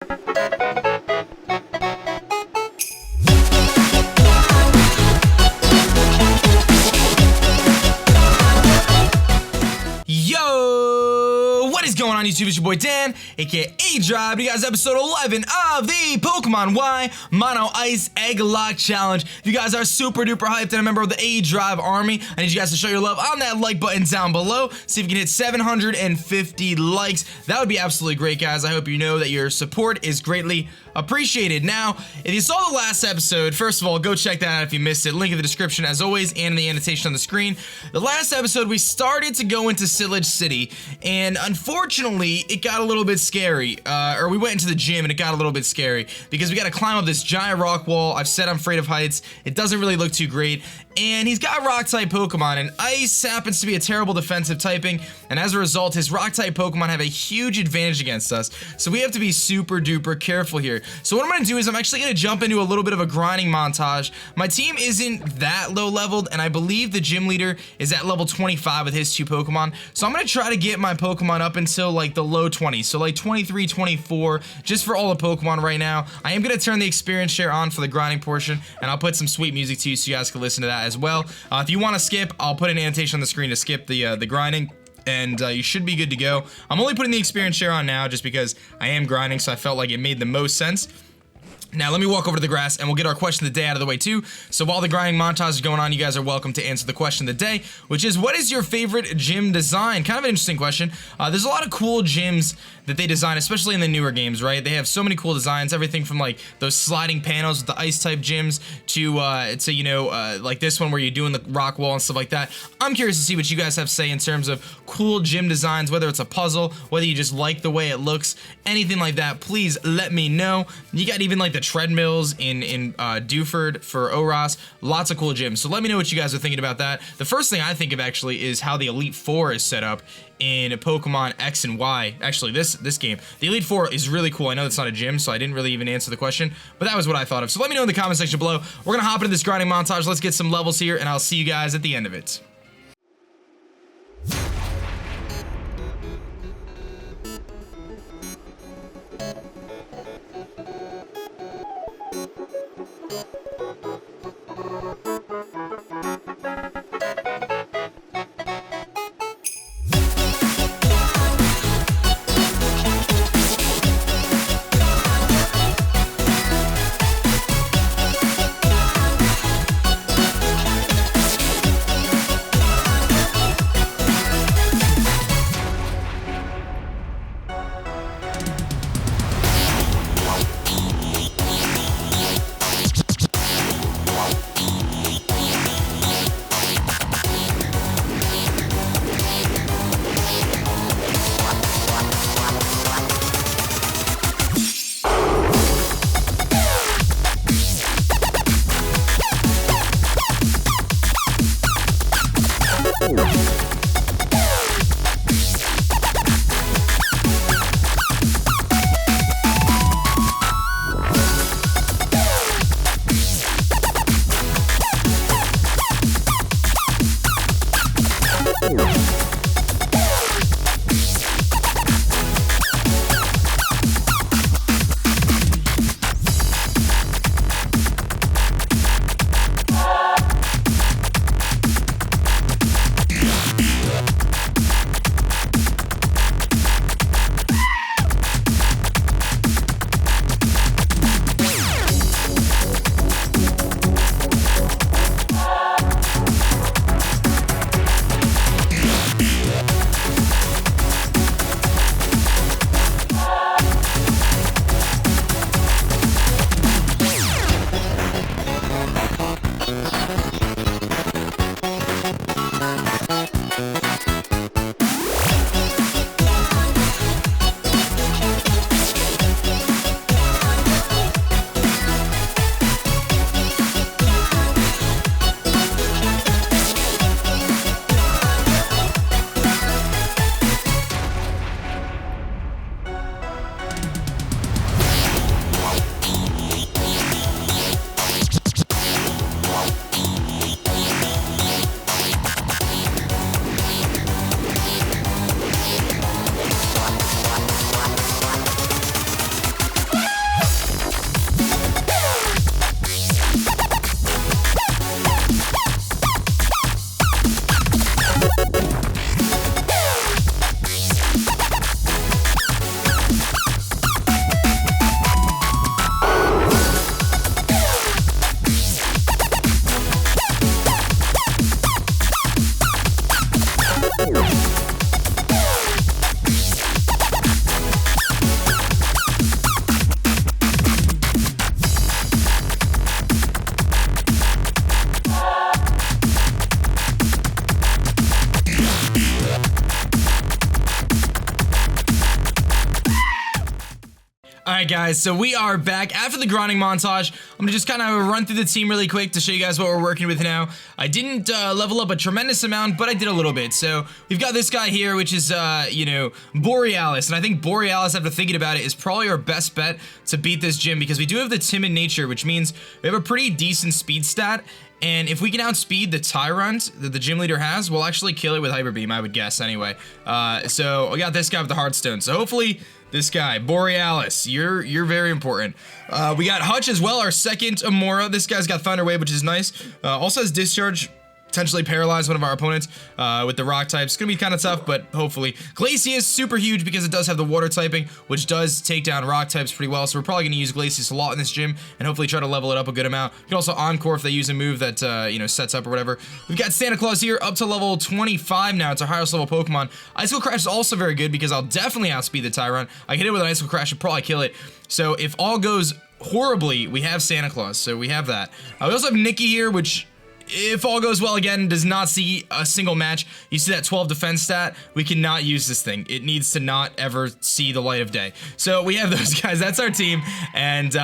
Yo, what is going on YouTube? It's your boy Dan, aka aDrive. You guys, episode 11 of the Pokemon Y MonoICE Egglocke Challenge. If you guys are super duper hyped and a member of the aDrive army, I need you guys to show your love on that like button down below. See if you can hit 750 likes. That would be absolutely great, guys. I hope you know that your support is greatly appreciated. Now, if you saw the last episode, first of all, go check that out if you missed it. Link in the description as always and in the annotation on the screen. The last episode, we started to go into Sillage City, and unfortunately, it got a little bit scary. Or we went into the gym and it got a little bit scary because we got to climb up this giant rock wall. I've said I'm afraid of heights. It doesn't really look too great. And he's got rock-type Pokemon, and Ice happens to be a terrible defensive typing, and as a result, his rock-type Pokemon have a huge advantage against us, so we have to be super duper careful here. So what I'm going to do is I'm actually going to jump into a little bit of a grinding montage. My team isn't that low leveled, and I believe the gym leader is at level 25 with his two Pokemon, so I'm going to try to get my Pokemon up until like the low 20s, so like 23, 24, just for all the Pokemon right now. I am going to turn the experience share on for the grinding portion, and I'll put some sweet music to you so you guys can listen to that as well. If you want to skip, I'll put an annotation on the screen to skip the grinding, and you should be good to go. I'm only putting the experience share on now just because I am grinding, so I felt like it made the most sense. Now, let me walk over to the grass, and we'll get our question of the day out of the way, too. So while the grinding montage is going on, you guys are welcome to answer the question of the day, which is, what is your favorite gym design? Kind of an interesting question. There's a lot of cool gyms that they design, especially in the newer games, right? They have so many cool designs, everything from, like, those sliding panels with the ice-type gyms to you know, like this one where you're doing the rock wall and stuff like that. I'm curious to see what you guys have to say in terms of cool gym designs, whether it's a puzzle, whether you just like the way it looks, anything like that. Please let me know. You got even, like, the treadmills in Dewford for Oros. Lots of cool gyms. So let me know what you guys are thinking about that. The first thing I think of actually is how the Elite Four is set up in Pokemon X and Y. Actually, this game. The Elite Four is really cool. I know it's not a gym, so I didn't really even answer the question, but that was what I thought of. So let me know in the comment section below. We're gonna hop into this grinding montage. Let's get some levels here, and I'll see you guys at the end of it. Alright guys, so we are back after the grinding montage. I'm gonna just kind of run through the team really quick to show you guys what we're working with now. I didn't level up a tremendous amount, but I did a little bit. So we've got this guy here, which is, you know, Borealis. And I think Borealis, after thinking about it, is probably our best bet to beat this gym because we do have the timid nature, which means we have a pretty decent speed stat. And if we can outspeed the Tyrant that the gym leader has, we'll actually kill it with Hyper Beam, I would guess, anyway. So we got this guy with the Heartstone. So hopefully this guy, Borealis, you're very important. We got Hutch as well, our second Amora. This guy's got Thunder Wave, which is nice. Also has Discharge. Potentially paralyze one of our opponents with the rock types. It's gonna be kind of tough, but hopefully. Glacius, super huge because it does have the water typing, which does take down rock types pretty well. So we're probably gonna use Glacius a lot in this gym and hopefully try to level it up a good amount. You can also Encore if they use a move that, you know, sets up or whatever. We've got Santa Claus here up to level 25 now. It's our highest level Pokemon. Icicle Crash is also very good because I'll definitely outspeed the Tyrant. I hit it with an Icicle Crash and probably kill it. So if all goes horribly, we have Santa Claus. So we have that. We also have Nikki here, which, if all goes well, again, does not see a single match. You see that 12 defense stat? We cannot use this thing. It needs to not ever see the light of day. So we have those guys. That's our team. And,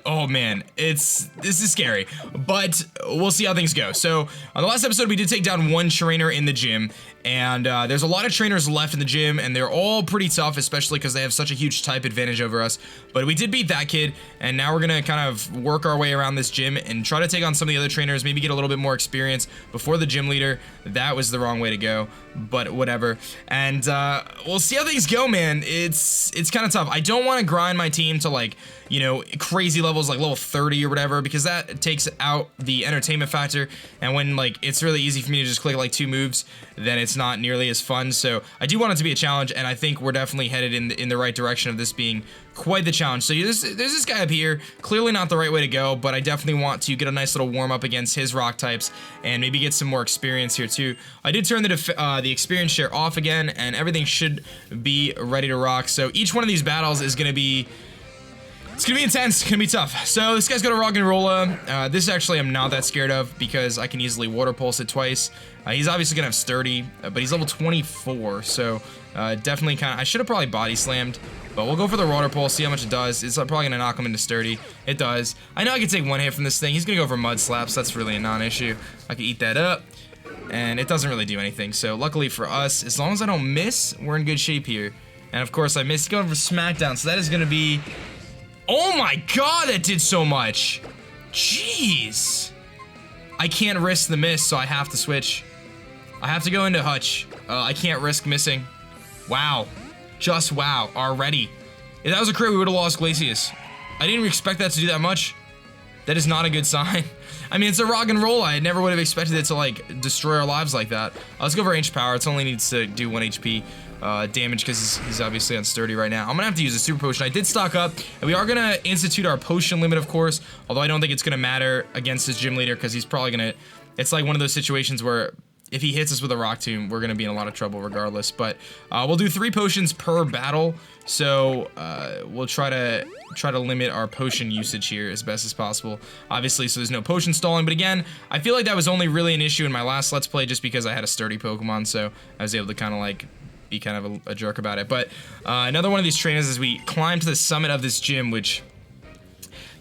oh man, this is scary. But we'll see how things go. So on the last episode, we did take down one trainer in the gym. And there's a lot of trainers left in the gym, and they're all pretty tough, especially because they have such a huge type advantage over us. But we did beat that kid, and now we're gonna kind of work our way around this gym and try to take on some of the other trainers, maybe get a little bit more experience before the gym leader. That was the wrong way to go, but whatever. And we'll see how things go, man. It's kind of tough. I don't want to grind my team to, like, you know, crazy levels like level 30 or whatever, because that takes out the entertainment factor. And when, like, it's really easy for me to just click like 2 moves, then it's not nearly as fun. So I do want it to be a challenge, and I think we're definitely headed in the right direction of this being quite the challenge. So there's this guy up here, clearly not the right way to go, but I definitely want to get a nice little warm up against his rock types and maybe get some more experience here too. I did turn the experience share off again, and everything should be ready to rock. So each one of these battles is gonna be, it's gonna be intense, it's gonna be tough. So this guy's got a Rock and Rolla. This actually I'm not that scared of because I can easily Water Pulse it twice. He's obviously gonna have Sturdy, but he's level 24, so definitely kind of, I should have probably Body Slammed, but we'll go for the Water Pulse, see how much it does. It's probably gonna knock him into Sturdy. It does. I know I can take one hit from this thing. He's gonna go for Mud Slaps, that's really a non-issue. I can eat that up, and it doesn't really do anything. So luckily for us, as long as I don't miss, we're in good shape here. And of course I missed going for Smackdown, so that is gonna be, oh my god, that did so much. Jeez. I can't risk the miss, so I have to switch. I have to go into Hutch. I can't risk missing. Wow. Just wow. Already. If that was a crit, we would have lost Glacius. I didn't expect that to do that much. That is not a good sign. I mean, it's a Rock and Roll. I never would have expected it to, like, destroy our lives like that. Let's go for Ancient Power. It only needs to do 1 HP damage because he's obviously on Sturdy right now. I'm gonna have to use a Super Potion. I did stock up, and we are gonna institute our potion limit, of course, although I don't think it's gonna matter against this gym leader because he's probably gonna, it's like one of those situations where if he hits us with a Rock Tomb, we're gonna be in a lot of trouble regardless. But we'll do 3 potions per battle, so we'll try to limit our potion usage here as best as possible. Obviously, so there's no potion stalling. But again, I feel like that was only really an issue in my last Let's Play, just because I had a Sturdy Pokemon, so I was able to kind of like be kind of a jerk about it. But another one of these trainers as we climb to the summit of this gym, which,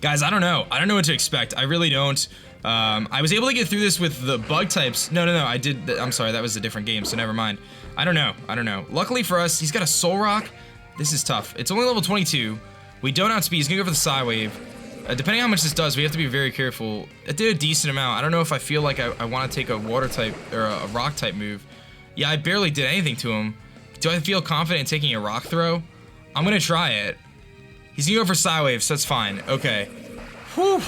guys, I don't know what to expect. I really don't. I was able to get through this with the bug types. No, I did. I'm sorry, that was a different game, so never mind. I don't know. Luckily for us, he's got a Soul Rock. This is tough. It's only level 22. We don't outspeed. He's gonna go for the Psy Wave. Depending on how much this does, we have to be very careful. It did a decent amount. I don't know if I feel like I want to take a water type or a rock type move. Yeah, I barely did anything to him. Do I feel confident in taking a rock throw? I'm gonna try it. He's gonna go for Psy Wave, so that's fine. Okay. Whew.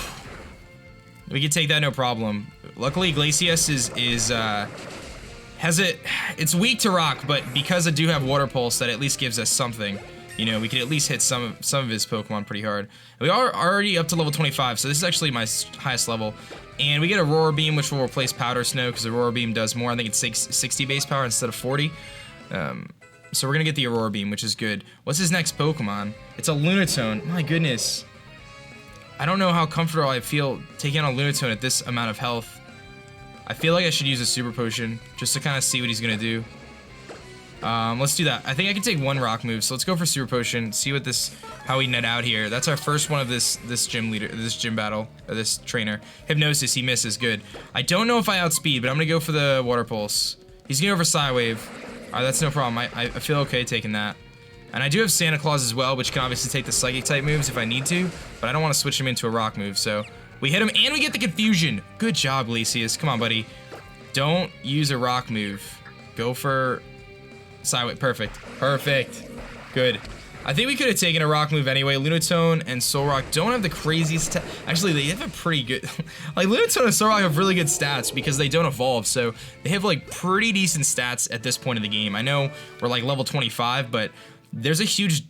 We can take that no problem. Luckily, Glacius it's weak to rock, but because I do have Water Pulse, that at least gives us something. You know, we could at least hit some of his Pokemon pretty hard. We are already up to level 25, so this is actually my highest level. And we get Aurora Beam, which will replace Powder Snow, because Aurora Beam does more. I think it's 60 base power instead of 40. So we're gonna get the Aurora Beam, which is good. What's his next Pokemon? It's a Lunatone. My goodness. I don't know how comfortable I feel taking on a Lunatone at this amount of health. I feel like I should use a Super Potion just to kind of see what he's gonna do. Let's do that. I think I can take 1 rock move, so let's go for Super Potion, see what this how we net out here. That's our first one of this gym battle, or this trainer. Hypnosis, he misses, good. I don't know if I outspeed, but I'm gonna go for the water pulse. He's gonna go for Psy Wave. Alright, that's no problem. I feel okay taking that. And I do have Santa Claus as well, which can obviously take the psychic type moves if I need to, but I don't want to switch him into a rock move, so we hit him and we get the confusion. Good job, Glacius. Come on, buddy. Don't use a rock move. Go for Psy Wave. Perfect. Perfect. Good. I think we could have taken a rock move anyway. Lunatone and Solrock don't have the craziest actually, they have a pretty good like Lunatone and Solrock have really good stats because they don't evolve, so they have like pretty decent stats at this point in the game. I know we're like level 25, but there's a huge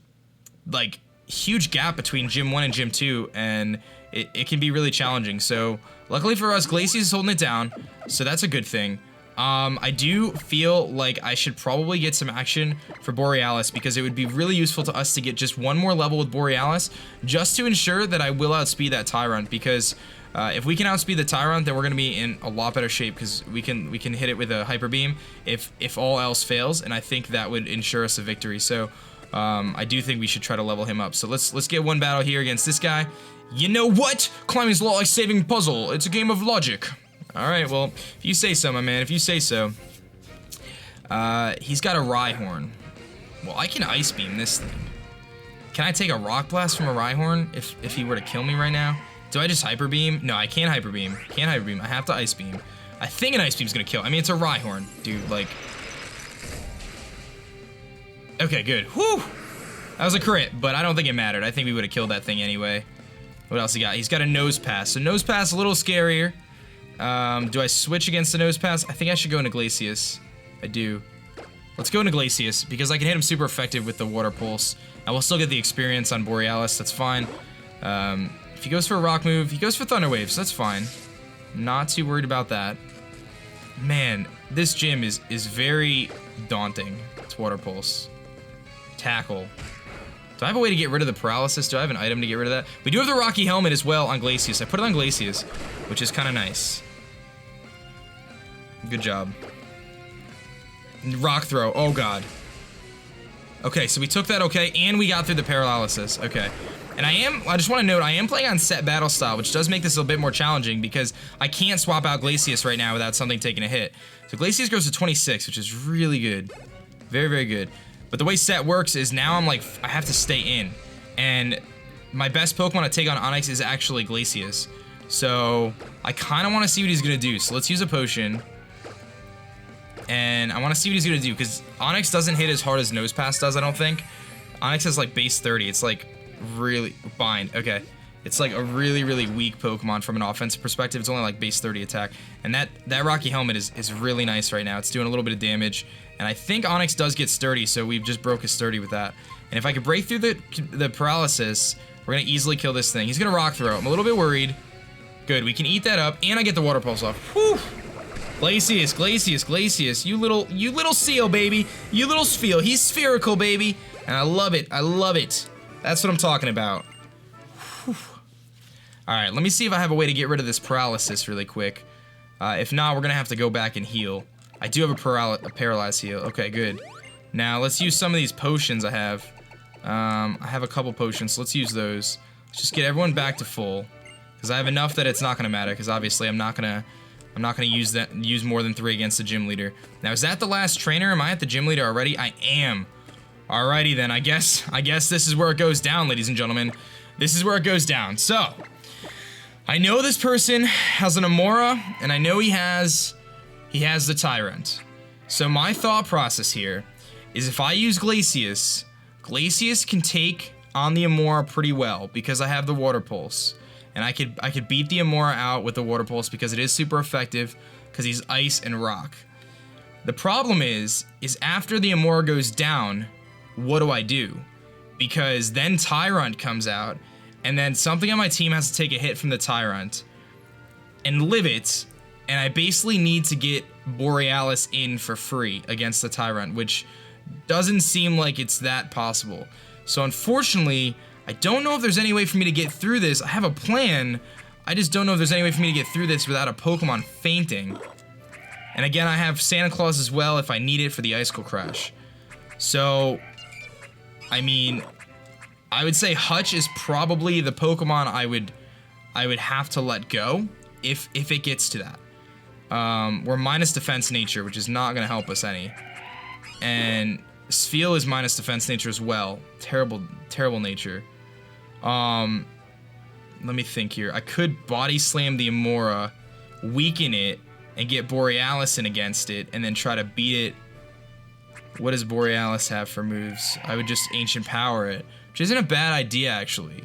gap between Gym 1 and Gym 2, and it can be really challenging. So luckily for us, Glacius is holding it down, so that's a good thing. I do feel like I should probably get some action for Borealis because it would be really useful to us to get just one more level with Borealis just to ensure that I will outspeed that Tyrant, because if we can outspeed the Tyrant, then we're going to be in a lot better shape because we can hit it with a Hyper Beam if all else fails, and I think that would ensure us a victory. So I do think we should try to level him up. So let's get one battle here against this guy. You know what? Climbing's a lot like saving puzzle. It's a game of logic. Alright, well, if you say so, my man, if you say so. He's got a Rhyhorn. Well, I can Ice Beam this thing. Can I take a Rock Blast from a Rhyhorn if he were to kill me right now? Do I just Hyper Beam? No, I can't Hyper Beam. Can't Hyper Beam. I have to Ice Beam. I think an Ice Beam's gonna kill. I mean, it's a Rhyhorn, dude, like... Okay, good. Whew! That was a crit, but I don't think it mattered. I think we would have killed that thing anyway. What else he got? He's got a Nose Pass. So Nose Pass a little scarier. Do I switch against the Nose Pass? I think I should go into Glacius. I do. Let's go into Glacius, because I can hit him super effective with the Water Pulse. I will still get the experience on Borealis, that's fine. If he goes for a rock move, he goes for Thunder Wave, so that's fine. Not too worried about that. Man, this gym is very daunting. It's Water Pulse. Tackle. Do I have a way to get rid of the paralysis? Do I have an item to get rid of that? We do have the Rocky Helmet as well on Glacius. I put it on Glacius, which is kind of nice. Good job. Rock Throw. Oh, God. Okay, so we took that okay, and we got through the paralysis. Okay. And I just want to note, I am playing on set battle style, which does make this a bit more challenging because I can't swap out Glacius right now without something taking a hit. So Glacius goes to 26, which is really good. Very, very good. But the way set works is now I'm like, I have to stay in. And my best Pokemon to take on Onix is actually Glacius. So I kind of want to see what he's going to do. So let's use a potion. And I want to see what he's going to do, because Onix doesn't hit as hard as Nose Pass does, I don't think. Onix has like base 30. It's like really bind. Okay. It's like a really, really weak Pokemon from an offensive perspective. It's only like base 30 attack. And that Rocky Helmet is really nice right now. It's doing a little bit of damage. And I think Onix does get sturdy, so we've just broke his sturdy with that. And if I could break through the paralysis, we're going to easily kill this thing. He's going to Rock Throw. I'm a little bit worried. Good, we can eat that up, and I get the Water Pulse off. Whew! Glacius, Glacius, Glacius, you little seal, baby. You little sphere. He's spherical, baby. And I love it. I love it. That's what I'm talking about. Alright, let me see if I have a way to get rid of this paralysis really quick. If not, we're gonna have to go back and heal. I do have a paralyzed heal. Okay, good. Now, let's use some of these potions I have. I have a couple potions, so let's use those. Let's just get everyone back to full. Because I have enough that it's not gonna matter, because obviously I'm not gonna use more than 3 against the gym leader. Now, is that the last trainer? Am I at the gym leader already? I am. Alrighty then, I guess this is where it goes down, ladies and gentlemen. This is where it goes down. So, I know this person has an Amora, and I know he has the Tyrant. So my thought process here is if I use Glacius, Glacius can take on the Amora pretty well because I have the Water Pulse. And I could beat the Amora out with the Water Pulse because it is super effective because he's Ice and Rock. The problem is after the Amora goes down, what do I do? Because then Tyrant comes out, and then something on my team has to take a hit from the Tyrant and live it, and I basically need to get Borealis in for free against the Tyrant, which doesn't seem like it's that possible. So unfortunately, I don't know if there's any way for me to get through this. I have a plan, I just don't know if there's any way for me to get through this without a Pokemon fainting. And again, I have Santa Claus as well if I need it for the Icicle Crash. So, I mean, I would say Hutch is probably the Pokemon I would have to let go if it gets to that. We're minus defense nature, which is not gonna help us any. And Spheal is minus defense nature as well. Terrible, terrible nature. Let me think here. I could body slam the Amora, weaken it, and get Borealis in against it, and then try to beat it. What does Borealis have for moves? I would just Ancient Power it, which isn't a bad idea, actually.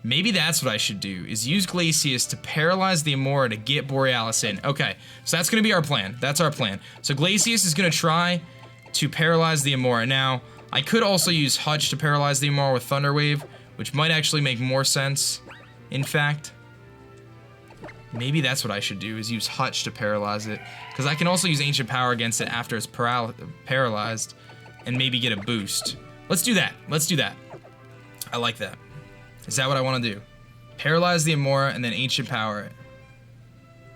Maybe that's what I should do, is use Glacius to paralyze the Amora to get Borealis in. Okay, so that's going to be our plan. That's our plan. So Glacius is going to try to paralyze the Amora. Now, I could also use Hutch to paralyze the Amora with Thunder Wave, which might actually make more sense, in fact. Maybe that's what I should do, is use Hutch to paralyze it. Because I can also use Ancient Power against it after it's paralyzed, and maybe get a boost. Let's do that. Let's do that. I like that. Is that what I want to do? Paralyze the Amora and then Ancient Power it.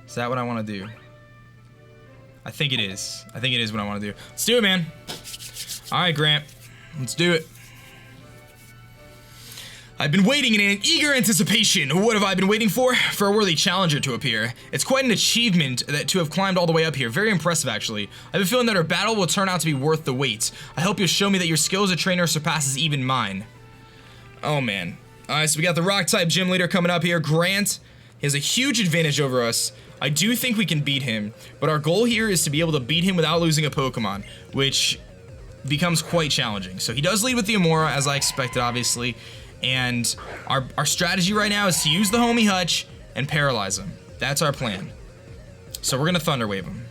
Is that what I want to do? I think it is. I think it is what I want to do. Let's do it, man. Alright, Grant. Let's do it. I've been waiting in eager anticipation. What have I been waiting for? For a worthy challenger to appear. It's quite an achievement to have climbed all the way up here. Very impressive, actually. I have a feeling that our battle will turn out to be worth the wait. I hope you'll show me that your skill as a trainer surpasses even mine. Oh, man. Alright, so we got the Rock-type gym leader coming up here. Grant. He has a huge advantage over us. I do think we can beat him, but our goal here is to be able to beat him without losing a Pokemon, which becomes quite challenging. So he does lead with the Amora, as I expected, obviously. And our strategy right now is to use the homie Hutch and paralyze him. That's our plan. So we're gonna Thunder Wave him.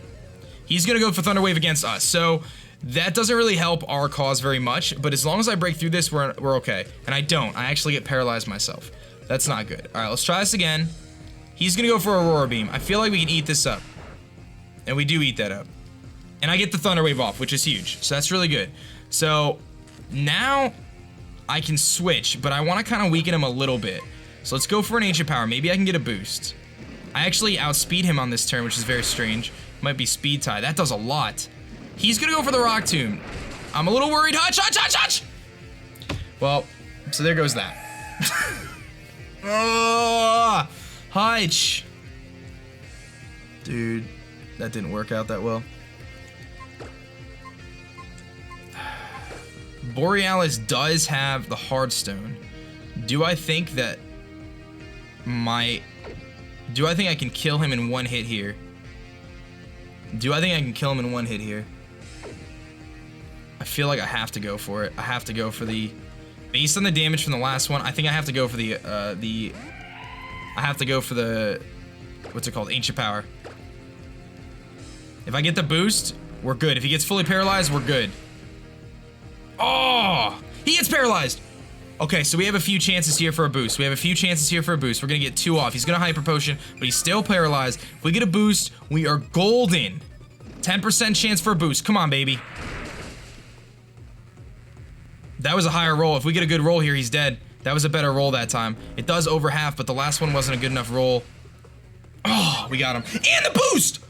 He's gonna go for Thunder Wave against us. So that doesn't really help our cause very much, but as long as I break through this, we're okay. And I don't. I actually get paralyzed myself. That's not good. All right, let's try this again. He's gonna go for Aurora Beam. I feel like we can eat this up. And we do eat that up. And I get the Thunder Wave off, which is huge. So that's really good. So now I can switch, but I want to kind of weaken him a little bit. So let's go for an Ancient Power. Maybe I can get a boost. I actually outspeed him on this turn, which is very strange. Might be Speed Tie. That does a lot. He's going to go for the Rock Tomb. I'm a little worried. Hutch, Hutch, Hutch, Hutch! Well, so there goes that. Oh, Hutch. Dude, that didn't work out that well. Borealis does have the Hard Stone. Do I think that do I think I can kill him in one hit here? Do I think I can kill him in one hit here? I feel like I have to go for it. I have to go for the, based on the damage from the last one, I think I have to go for what's it called? Ancient Power. If I get the boost, we're good. If he gets fully paralyzed, we're good. Oh, he gets paralyzed. Okay, so we have a few chances here for a boost. We have a few chances here for a boost. We're gonna get 2 off. He's gonna Hyper Potion, but he's still paralyzed. If we get a boost, we are golden. 10% chance for a boost. Come on, baby. That was a higher roll. If we get a good roll here, he's dead. That was a better roll that time. It does over half, but the last one wasn't a good enough roll. Oh, we got him. And the boost!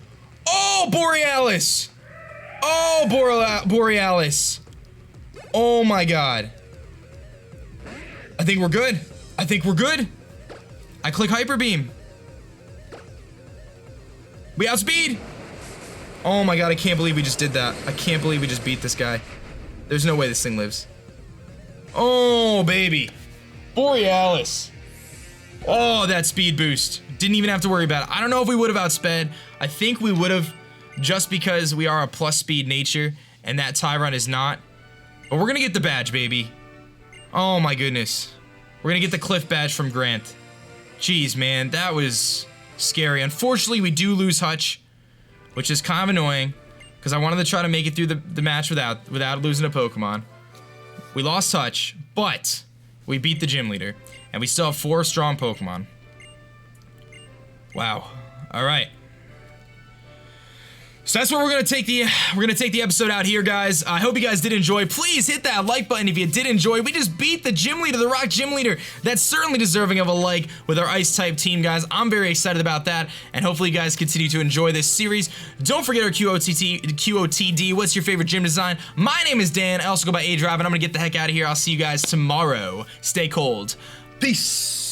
Oh, Borealis! Oh, Borealis. Oh my god. I think we're good. I think we're good. I click Hyper Beam. We outspeed. Oh my god, I can't believe we just did that. I can't believe we just beat this guy. There's no way this thing lives. Oh, baby. Borealis. Oh, that speed boost. Didn't even have to worry about it. I don't know if we would have outsped. I think we would have, just because we are a plus speed nature and that Tyron is not. But we're gonna get the badge, baby. Oh my goodness. We're gonna get the Cliff badge from Grant. Jeez, man, that was scary. Unfortunately, we do lose Hutch, which is kind of annoying, because I wanted to try to make it through the match without losing a Pokemon. We lost Hutch, but we beat the gym leader, and we still have 4 strong Pokemon. Wow. All right. So that's where we're gonna take the episode out here, guys. I hope you guys did enjoy. Please hit that like button if you did enjoy. We just beat the gym leader, the Rock gym leader. That's certainly deserving of a like with our ice type team, guys. I'm very excited about that, and hopefully you guys continue to enjoy this series. Don't forget our QOTD. What's your favorite gym design? My name is Dan. I also go by aDrive, and I'm gonna get the heck out of here. I'll see you guys tomorrow. Stay cold. Peace.